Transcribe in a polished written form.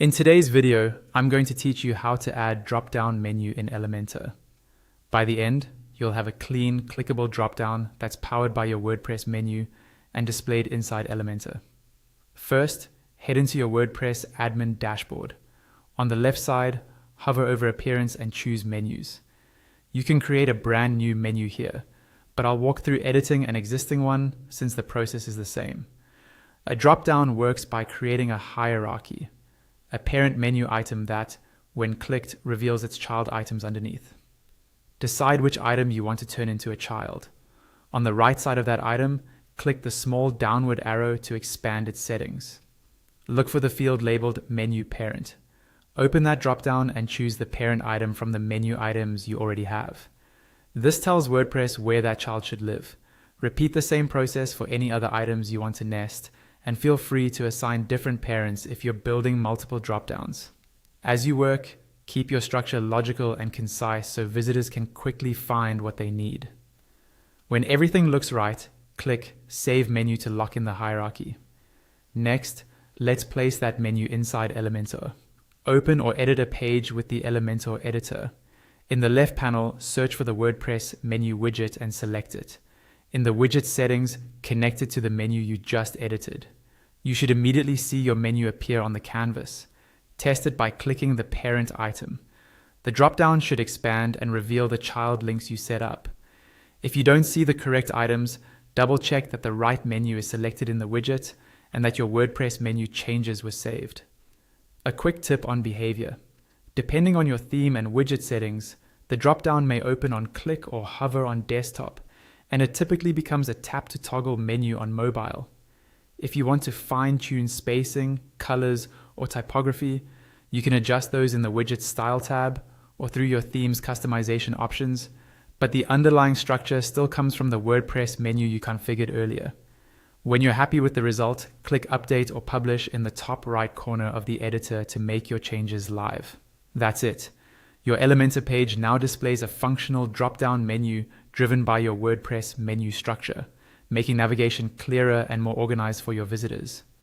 In today's video, I'm going to teach you how to add drop-down menu in Elementor. By the end, you'll have a clean, clickable drop-down that's powered by your WordPress menu and displayed inside Elementor. First, head into your WordPress admin dashboard. On the left side, hover over Appearance and choose Menus. You can create a brand new menu here, but I'll walk through editing an existing one since the process is the same. A drop-down works by creating a hierarchy, a parent menu item that, when clicked, reveals its child items underneath. Decide which item you want to turn into a child. On the right side of that item, click the small downward arrow to expand its settings. Look for the field labeled Menu Parent. Open that dropdown and choose the parent item from the menu items you already have. This tells WordPress where that child should live. Repeat the same process for any other items you want to nest, and feel free to assign different parents if you're building multiple dropdowns. As you work, keep your structure logical and concise so visitors can quickly find what they need. When everything looks right, click Save Menu to lock in the hierarchy. Next, let's place that menu inside Elementor. Open or edit a page with the Elementor editor. In the left panel, search for the WordPress menu widget and select it. In the widget settings, connect it to the menu you just edited. You should immediately see your menu appear on the canvas. Test it by clicking the parent item. The dropdown should expand and reveal the child links you set up. If you don't see the correct items, double check that the right menu is selected in the widget and that your WordPress menu changes were saved. A quick tip on behavior. Depending on your theme and widget settings, the dropdown may open on click or hover on desktop, and it typically becomes a tap to toggle menu on mobile. If you want to fine-tune spacing, colors, or typography, you can adjust those in the widget style tab or through your theme's customization options, but the underlying structure still comes from the WordPress menu you configured earlier. When you're happy with the result, click Update or Publish in the top right corner of the editor to make your changes live. That's it. Your Elementor page now displays a functional drop-down menu driven by your WordPress menu structure, making navigation clearer and more organized for your visitors.